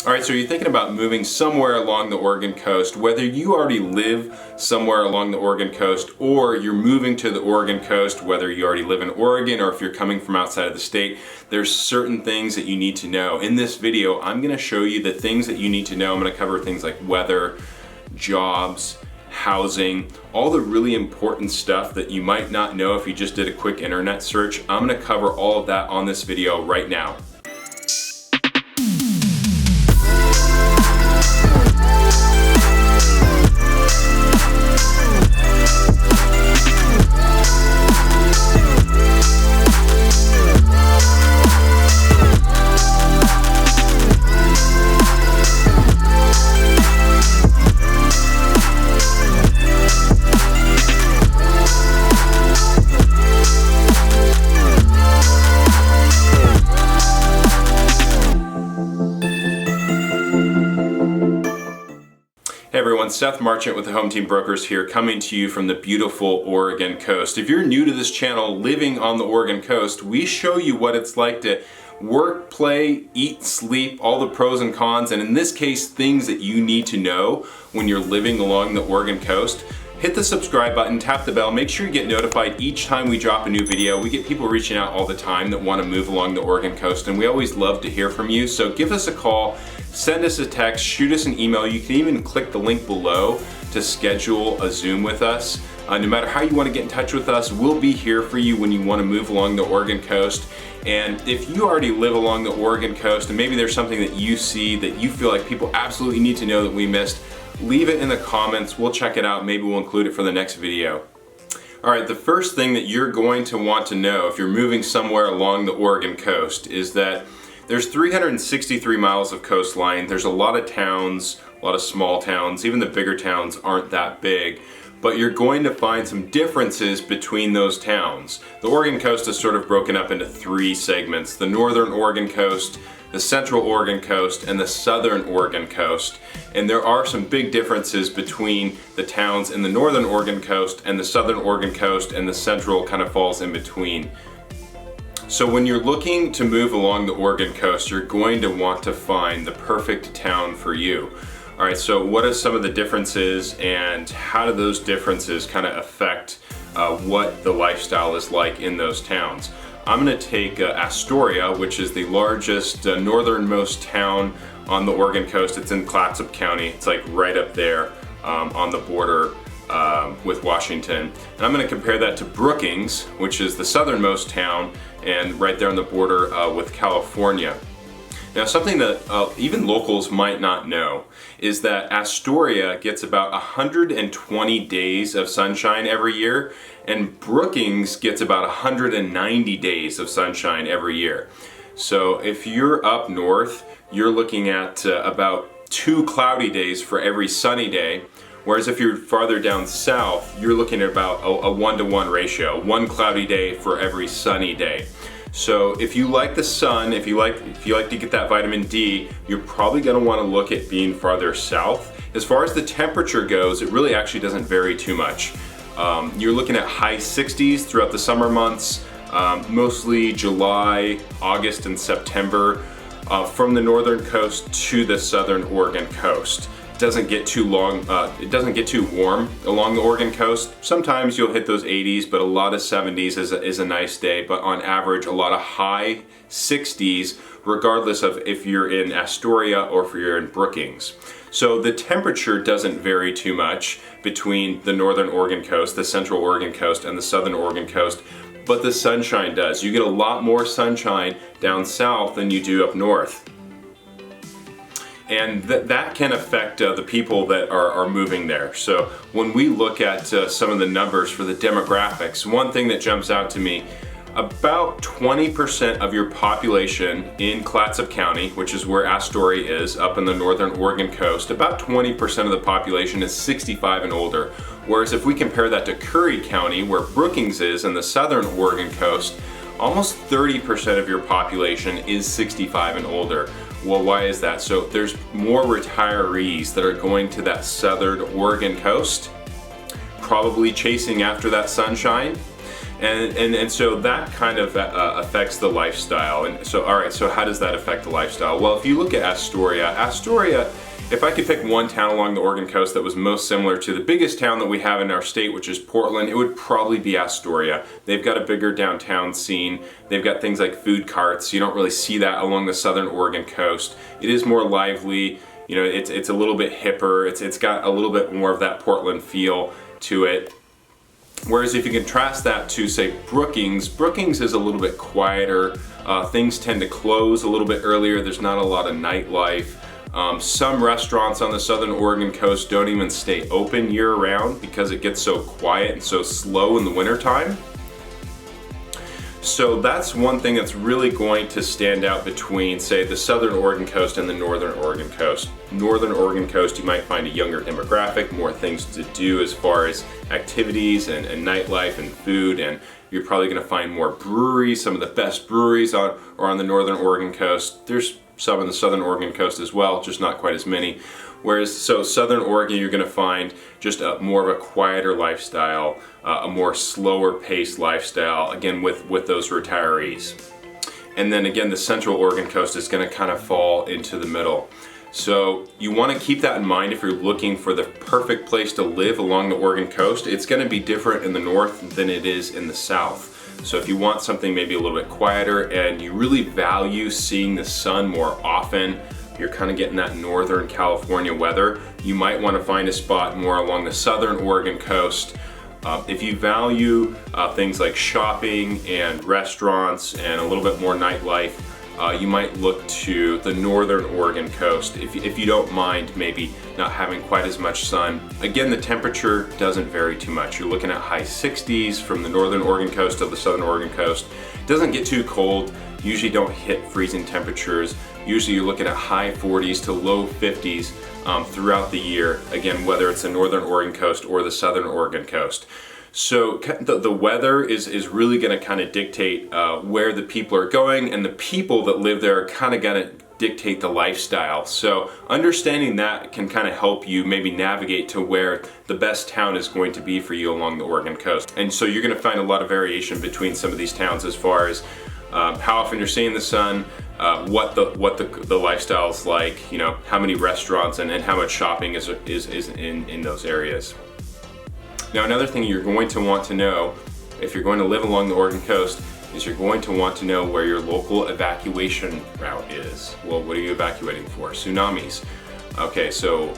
All right, so you're thinking about moving somewhere along the Oregon coast, whether you already live somewhere along the Oregon coast or you're moving to the Oregon coast, whether you already live in Oregon or if you're coming from outside of the state, there's certain things that you need to know. In this video, I'm gonna show you the things that you need to know. I'm gonna cover things like weather, jobs, housing, all the really important stuff that you might not know if you just did a quick internet search. I'm gonna cover all of that on this video right now. Hey everyone, Seth Marchant with the Home Team Brokers here, coming to you from the beautiful Oregon coast. If you're new to this channel, living on the Oregon coast, we show you what it's like to work, play, eat, sleep, all the pros and cons, and in this case, things that you need to know when you're living along the Oregon coast. Hit the subscribe button, tap the bell, make sure you get notified each time we drop a new video. We get people reaching out all the time that want to move along the Oregon coast, and we always love to hear from you. So give us a call, send us a text, shoot us an email. You can even click the link below to schedule a Zoom with us. No matter how you want to get in touch with us, we'll be here for you when you want to move along the Oregon coast. And if you already live along the Oregon coast and maybe there's something that you see that you feel like people absolutely need to know that we missed, leave it in the comments. We'll check it out. Maybe we'll include it for the next video. All right, the first thing that you're going to want to know if you're moving somewhere along the Oregon coast is that there's 363 miles of coastline. There's a lot of towns, a lot of small towns. Even the bigger towns aren't that big, but you're going to find some differences between those towns. The Oregon coast is sort of broken up into three segments: the northern Oregon coast, the central Oregon coast, and the southern Oregon coast. And there are some big differences between the towns in the northern Oregon coast and the southern Oregon coast, and the central kind of falls in between. So when you're looking to move along the Oregon coast, you're going to want to find the perfect town for you. All right, so what are some of the differences and how do those differences kind of affect what the lifestyle is like in those towns? I'm going to take Astoria, which is the largest northernmost town on the Oregon coast. It's in Clatsop County. It's like right up there on the border with Washington. And I'm going to compare that to Brookings, which is the southernmost town and right there on the border with California. Now, something that even locals might not know is that Astoria gets about 120 days of sunshine every year, and Brookings gets about 190 days of sunshine every year. So if you're up north, you're looking at about 2 cloudy days for every sunny day, whereas if you're farther down south, you're looking at about a 1-to-1 ratio, 1 cloudy day for every sunny day. So if you like the sun, if you like to get that vitamin D, you're probably going to want to look at being farther south. As far as the temperature goes, it really actually doesn't vary too much. You're looking at high 60s throughout the summer months, mostly July, August, and September, from the northern coast to the southern Oregon coast. It doesn't get too warm along the Oregon coast. Sometimes you'll hit those 80s, but a lot of 70s is a nice day. But on average, a lot of high 60s, regardless of if you're in Astoria or if you're in Brookings. So the temperature doesn't vary too much between the northern Oregon coast, the central Oregon coast, and the southern Oregon coast, but the sunshine does. You get a lot more sunshine down south than you do up north. And that can affect the people that are moving there. So when we look at some of the numbers for the demographics, one thing that jumps out to me, about 20% of your population in Clatsop County, which is where Astoria is, up in the northern Oregon coast, about 20% of the population is 65 and older. Whereas if we compare that to Curry County, where Brookings is, in the southern Oregon coast, almost 30% of your population is 65 and older. Well, why is that? So there's more retirees that are going to that southern Oregon coast, probably chasing after that sunshine. And so that kind of affects the lifestyle. And so, all right, so how does that affect the lifestyle? Well, if you look at Astoria, if I could pick one town along the Oregon coast that was most similar to the biggest town that we have in our state, which is Portland, it would probably be Astoria. They've got a bigger downtown scene. They've got things like food carts. You don't really see that along the southern Oregon coast. It is more lively. You know, it's a little bit hipper. It's got a little bit more of that Portland feel to it. Whereas if you contrast that to, say, Brookings is a little bit quieter. Things tend to close a little bit earlier. There's not a lot of nightlife. Some restaurants on the southern Oregon coast don't even stay open year-round because it gets so quiet and so slow in the wintertime. So that's one thing that's really going to stand out between, say, the southern Oregon coast and the northern Oregon coast. Northern Oregon coast, you might find a younger demographic, more things to do as far as activities and nightlife and food, and you're probably going to find more breweries. Some of the best breweries are on the northern Oregon coast. There's some on the southern Oregon coast as well, just not quite as many. Whereas, so southern Oregon, you're going to find just more of a quieter lifestyle, a more slower paced lifestyle, again with those retirees. And then again, the central Oregon coast is going to kind of fall into the middle. So you want to keep that in mind if you're looking for the perfect place to live along the Oregon coast. It's going to be different in the north than it is in the south. So if you want something maybe a little bit quieter and you really value seeing the sun more often, you're kind of getting that northern California weather, you might want to find a spot more along the southern Oregon coast. If you value things like shopping and restaurants and a little bit more nightlife, you might look to the northern Oregon coast if you don't mind maybe not having quite as much sun. Again, the temperature doesn't vary too much. You're looking at high 60s from the northern Oregon coast to the southern Oregon coast. It doesn't get too cold. Usually don't hit freezing temperatures. Usually you're looking at high 40s to low 50s throughout the year. Again, whether it's the northern Oregon coast or the southern Oregon coast. So the weather is really going to kind of dictate where the people are going, and the people that live there are kind of going to dictate the lifestyle. So understanding that can kind of help you maybe navigate to where the best town is going to be for you along the Oregon coast. And so you're going to find a lot of variation between some of these towns as far as how often you're seeing the sun, what the lifestyle's like, you know, how many restaurants and how much shopping is in those areas. Now, another thing you're going to want to know if you're going to live along the Oregon coast is you're going to want to know where your local evacuation route is. Well, what are you evacuating for? Tsunamis. Okay, so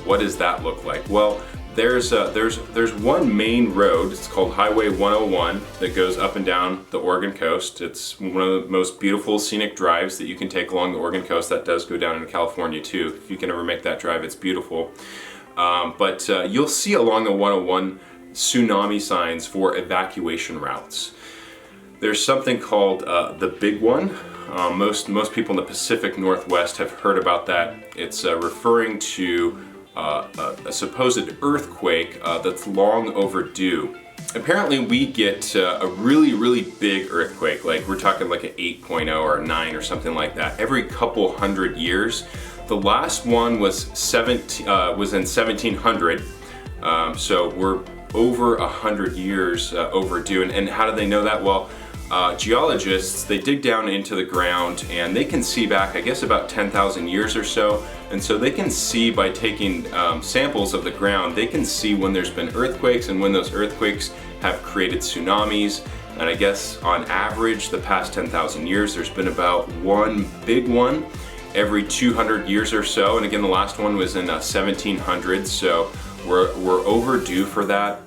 what does that look like? Well, there's one main road. It's called Highway 101 that goes up and down the Oregon coast. It's one of the most beautiful scenic drives that you can take along the Oregon coast. That does go down into California too. If you can ever make that drive, it's beautiful. But you'll see along the 101 tsunami signs for evacuation routes. There's something called the Big One. Most people in the Pacific Northwest have heard about that. It's referring to a supposed earthquake that's long overdue. Apparently we get a really big earthquake, like we're talking like an 8.0 or a 9 or something like that, every couple hundred years. The last one was in 1700, so we're over 100 years overdue. And how do they know that? Well, geologists, they dig down into the ground and they can see back, I guess, about 10,000 years or so. And so they can see by taking samples of the ground, they can see when there's been earthquakes and when those earthquakes have created tsunamis. And I guess on average, the past 10,000 years, there's been about one big one every 200 years or so. And again, the last one was in 1700, so we're overdue for that.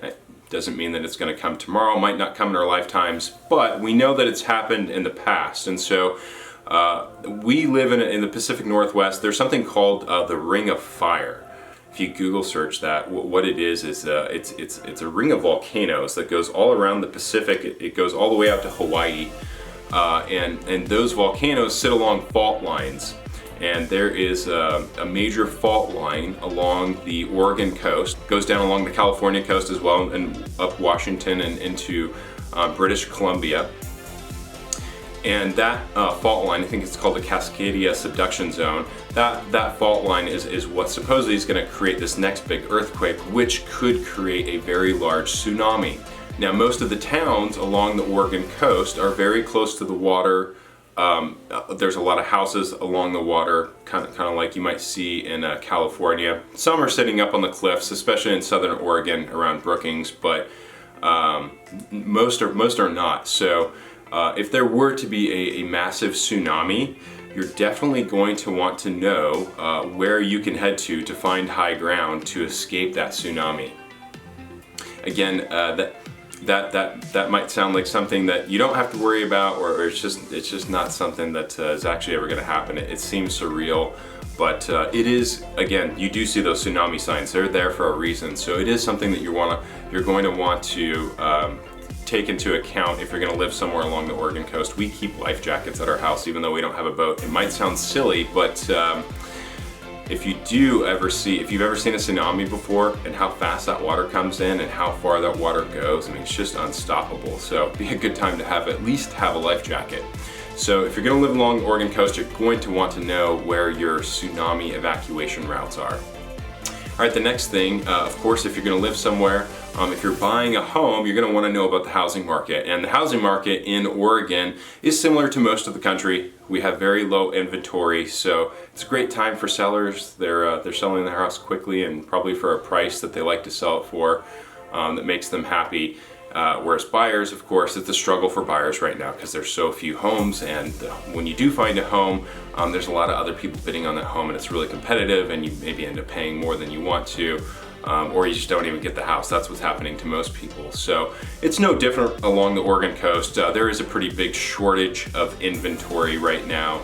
It doesn't mean that it's going to come tomorrow, might not come in our lifetimes, but we know that it's happened in the past. And so we live in the Pacific Northwest. There's something called the Ring of Fire. If you Google search that, what it is it's a ring of volcanoes that goes all around the Pacific. It goes all the way out to Hawaii. And those volcanoes sit along fault lines, and there is a major fault line along the Oregon coast, goes down along the California coast as well, and up Washington and into British Columbia. And that fault line, I think it's called the Cascadia Subduction Zone, that fault line is what supposedly is going to create this next big earthquake, which could create a very large tsunami. Now, most of the towns along the Oregon coast are very close to the water. There's a lot of houses along the water, kind of like you might see in California. Some are sitting up on the cliffs, especially in southern Oregon around Brookings, but most are not. So if there were to be a massive tsunami, you're definitely going to want to know where you can head to find high ground to escape that tsunami. Again, that might sound like something that you don't have to worry about, or it's just not something that is actually ever going to happen. It seems surreal, but it is. Again, you do see those tsunami signs. They're there for a reason. So it is something that you're going to want to take into account if you're going to live somewhere along the Oregon coast. We keep life jackets at our house, even though we don't have a boat. It might sound silly, but if you've ever seen a tsunami before and how fast that water comes in and how far that water goes, I mean, it's just unstoppable. So it'd be a good time to at least have a life jacket. So if you're going to live along the Oregon coast, you're going to want to know where your tsunami evacuation routes are. All right, the next thing, of course, if you're going to live somewhere, if you're buying a home, you're going to want to know about the housing market. And the housing market in Oregon is similar to most of the country. We have very low inventory, so it's a great time for sellers. They're selling their house quickly and probably for a price that they like to sell it for, that makes them happy. Whereas buyers, of course, it's a struggle for buyers right now because there's so few homes, and when you do find a home, there's a lot of other people bidding on that home, and it's really competitive, and you maybe end up paying more than you want to, or you just don't even get the house. That's what's happening to most people. So it's no different along the Oregon coast. There is a pretty big shortage of inventory right now.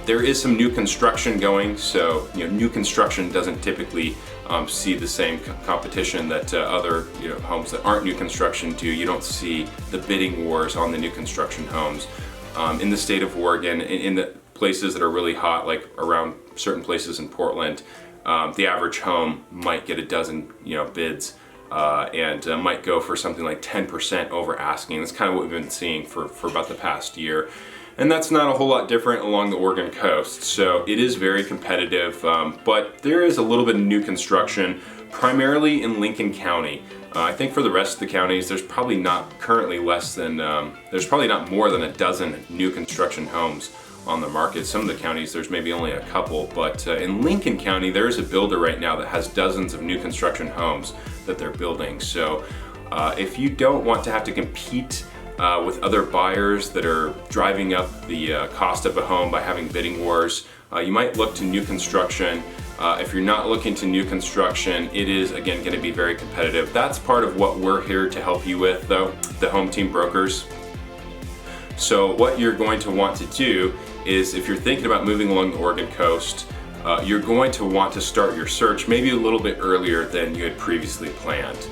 There is some new construction going, so new construction doesn't typically see the same competition that other homes that aren't new construction do. You don't see the bidding wars on the new construction homes. In the state of Oregon, in the places that are really hot, like around certain places in Portland, the average home might get a dozen bids and might go for something like 10% over asking. That's kind of what we've been seeing for about the past year. And that's not a whole lot different along the Oregon coast. So it is very competitive, but there is a little bit of new construction, primarily in Lincoln County. I think for the rest of the counties, there's probably not currently there's probably not more than a dozen new construction homes on the market. Some of the counties, there's maybe only a couple, but in Lincoln County, there is a builder right now that has dozens of new construction homes that they're building. So if you don't want to have to compete with other buyers that are driving up the cost of a home by having bidding wars, you might look to new construction. If you're not looking to new construction, it is again going to be very competitive. That's part of what we're here to help you with, though, the Home Team Brokers. So what you're going to want to do is, if you're thinking about moving along the Oregon coast, you're going to want to start your search maybe a little bit earlier than you had previously planned.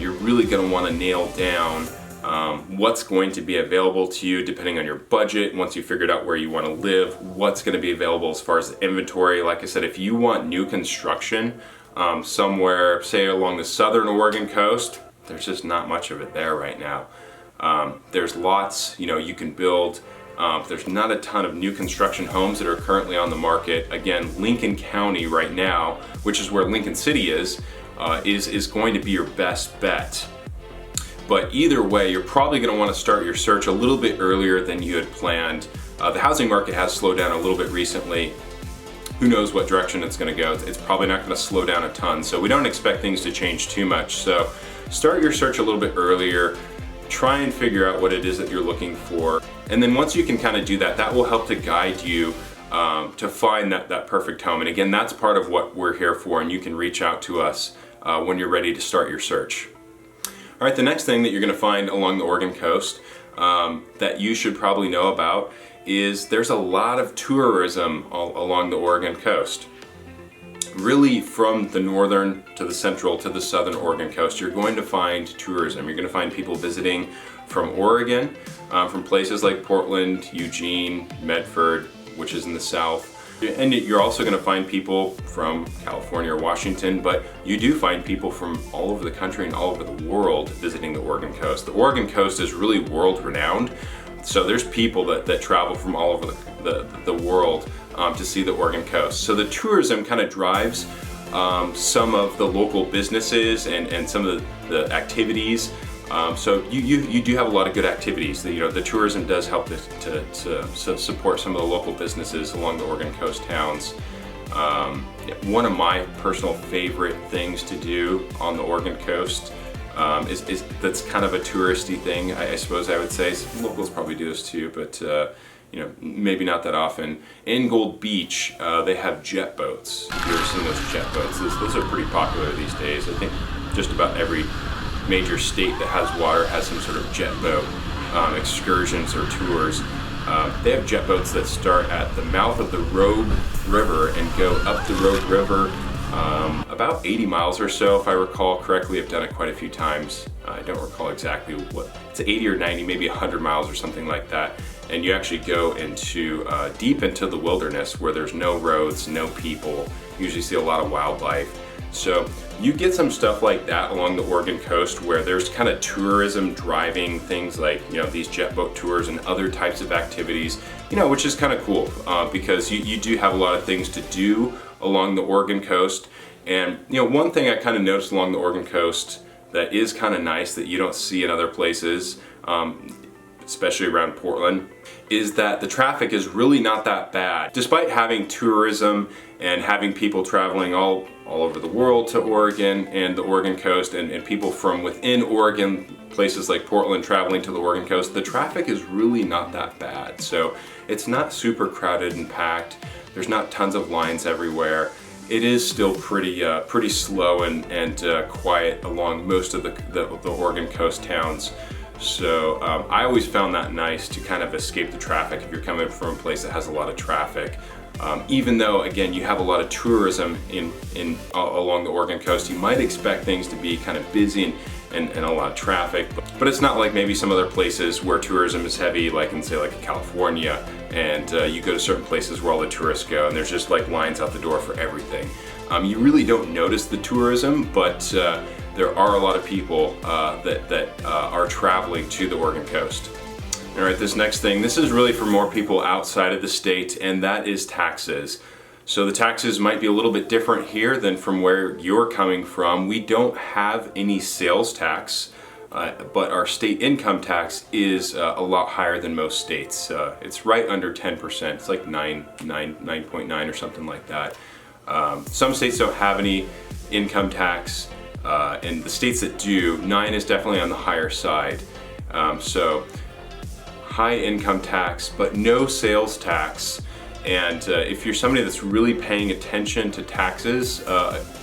You're really going to want to nail down what's going to be available to you depending on your budget. Once you figured out where you want to live, what's going to be available as far as the inventory. Like I said, if you want new construction somewhere, say along the southern Oregon coast, there's just not much of it there right now. There's lots, you can build. There's not a ton of new construction homes that are currently on the market. Again, Lincoln County right now, which is where Lincoln City is going to be your best bet. But either way, you're probably going to want to start your search a little bit earlier than you had planned. The housing market has slowed down a little bit recently. Who knows what direction it's going to go. It's probably not going to slow down a ton, so we don't expect things to change too much. So start your search a little bit earlier. Try and figure out what it is that you're looking for. And then once you can kind of do that, that will help to guide you to find that perfect home. And again, that's part of what we're here for, and you can reach out to us when you're ready to start your search. All right, the next thing that you're going to find along the Oregon coast that you should probably know about is there's a lot of tourism along the Oregon coast. Really, from the northern to the central to the southern Oregon coast, you're going to find tourism. You're going to find people visiting from Oregon, from places like Portland, Eugene, Medford, which is in the south. And you're also going to find people from California or Washington, but you do find people from all over the country and all over the world visiting the Oregon coast. The Oregon coast is really world renowned, so there's people that travel from all over the world to see the Oregon coast. So the tourism kind of drives some of the local businesses and some of the activities So you do have a lot of good activities. The tourism does help to support some of the local businesses along the Oregon coast towns. One of my personal favorite things to do on the Oregon coast is that's kind of a touristy thing, I suppose I would say. Some locals probably do this too, but maybe not that often. In Gold Beach, they have jet boats. If you've ever seen those jet boats, those are pretty popular these days. I think just about every major state that has water has some sort of jet boat excursions or tours. They have jet boats that start at the mouth of the Rogue River and go up the Rogue River about 80 miles or so, if I recall correctly. I've done it quite a few times. I don't recall exactly what, it's 80 or 90, maybe 100 miles or something like that. And you actually go into deep into the wilderness where there's no roads, no people. You usually see a lot of wildlife. So you get some stuff like that along the Oregon coast where there's kind of tourism driving things like, these jet boat tours and other types of activities, which is kind of cool because you do have a lot of things to do along the Oregon coast. And, one thing I kind of noticed along the Oregon coast that is kind of nice that you don't see in other places, especially around Portland, is that the traffic is really not that bad. Despite having tourism and having people traveling all over the world to Oregon and the Oregon coast, and people from within Oregon, places like Portland, traveling to the Oregon coast, the traffic is really not that bad. So it's not super crowded and packed. There's not tons of lines everywhere. It is still pretty slow and quiet along most of the Oregon coast towns. So I always found that nice to kind of escape the traffic if you're coming from a place that has a lot of traffic. Even though, again, you have a lot of tourism along the Oregon coast, you might expect things to be kind of busy and a lot of traffic, but it's not like maybe some other places where tourism is heavy, like in, say, like California, and you go to certain places where all the tourists go and there's just like lines out the door for everything. You really don't notice the tourism, but there are a lot of people that are traveling to the Oregon coast. All right, this next thing, this is really for more people outside of the state, and that is taxes. So the taxes might be a little bit different here than from where you're coming from. We don't have any sales tax, but our state income tax is a lot higher than most states. It's right under 10%. It's like 9.9 or something like that. Some states don't have any income tax, and the states that do, 9 is definitely on the higher side. So high income tax, but no sales tax. And if you're somebody that's really paying attention to taxes,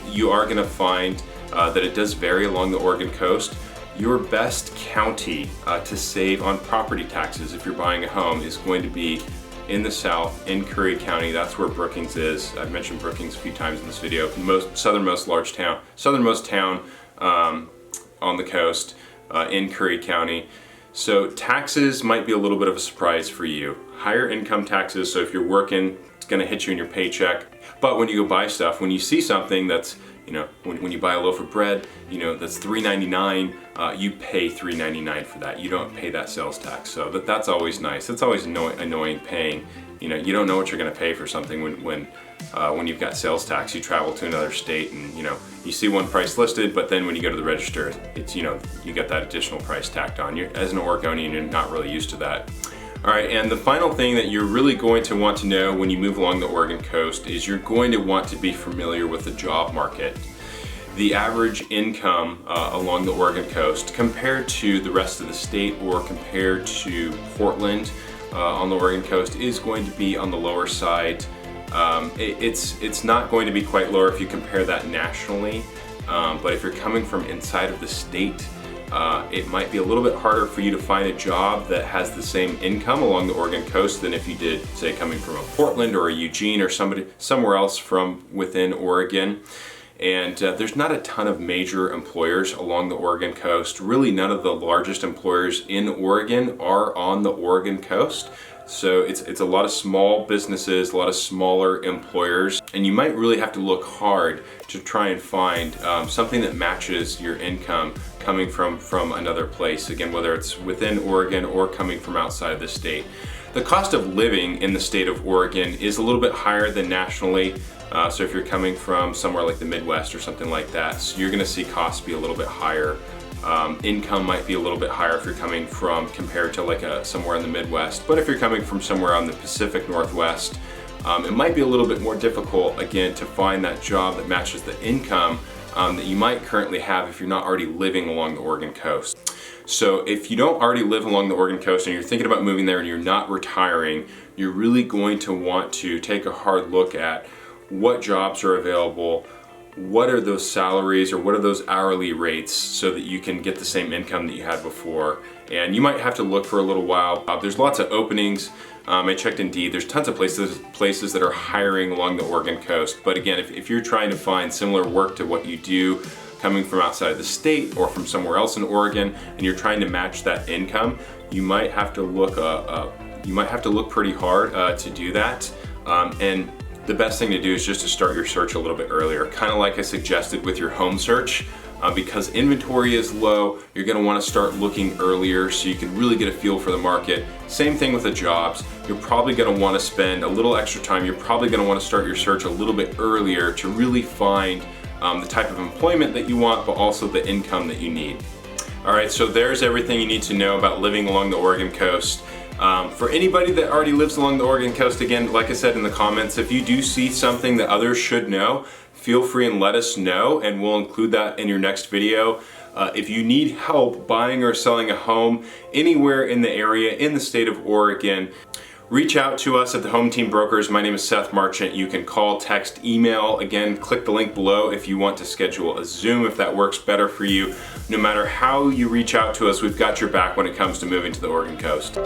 you are going to find that it does vary along the Oregon coast. Your best county to save on property taxes if you're buying a home is going to be in the south, in Curry County. That's where Brookings is. I've mentioned Brookings a few times in this video. Southernmost town on the coast in Curry County. So taxes might be a little bit of a surprise for you. Higher income taxes, so if you're working, it's gonna hit you in your paycheck. But when you go buy stuff, when you see something that's, when you buy a loaf of bread, that's $3.99, you pay $3.99 for that. You don't pay that sales tax. So that's always nice. That's always annoying paying. You don't know what you're gonna pay for something when you've got sales tax. You travel to another state and you see one price listed, but then when you go to the register, it's you get that additional price tacked on. As an Oregonian, you're not really used to that. All right, and the final thing that you're really going to want to know when you move along the Oregon coast is you're going to want to be familiar with the job market. The average income along the Oregon coast compared to the rest of the state or compared to Portland on the Oregon coast is going to be on the lower side. It's not going to be quite lower if you compare that nationally, but if you're coming from inside of the state, it might be a little bit harder for you to find a job that has the same income along the Oregon coast than if you did, say, coming from a Portland or a Eugene or somewhere else from within Oregon. And there's not a ton of major employers along the Oregon coast. Really, none of the largest employers in Oregon are on the Oregon coast. So it's a lot of small businesses, a lot of smaller employers, and you might really have to look hard to try and find something that matches your income coming from another place. Again, whether it's within Oregon or coming from outside the state. The cost of living in the state of Oregon is a little bit higher than nationally. So if you're coming from somewhere like the Midwest or something like that, so you're gonna see costs be a little bit higher income might be a little bit higher if you're coming from, compared to like somewhere in the Midwest. But if you're coming from somewhere on the Pacific Northwest, it might be a little bit more difficult, again, to find that job that matches the income that you might currently have if you're not already living along the Oregon coast. So if you don't already live along the Oregon coast and you're thinking about moving there and you're not retiring, you're really going to want to take a hard look at what jobs are available, what are those salaries or what are those hourly rates, so that you can get the same income that you had before. And you might have to look for a little while. There's lots of openings. I checked Indeed. There's tons of places that are hiring along the Oregon coast. But again, if you're trying to find similar work to what you do coming from outside of the state or from somewhere else in Oregon, and you're trying to match that income, you might have to look pretty hard to do that. And the best thing to do is just to start your search a little bit earlier, kind of like I suggested with your home search. Because inventory is low, you're gonna wanna start looking earlier so you can really get a feel for the market. Same thing with the jobs. You're probably gonna wanna spend a little extra time. You're probably gonna wanna start your search a little bit earlier to really find the type of employment that you want, but also the income that you need. All right, so there's everything you need to know about living along the Oregon coast. For anybody that already lives along the Oregon coast, again, like I said in the comments, if you do see something that others should know, feel free and let us know, and we'll include that in your next video. If you need help buying or selling a home anywhere in the area in the state of Oregon, reach out to us at the Home Team Brokers. My name is Seth Marchant. You can call, text, email. Again, click the link below if you want to schedule a Zoom, if that works better for you. No matter how you reach out to us, we've got your back when it comes to moving to the Oregon coast.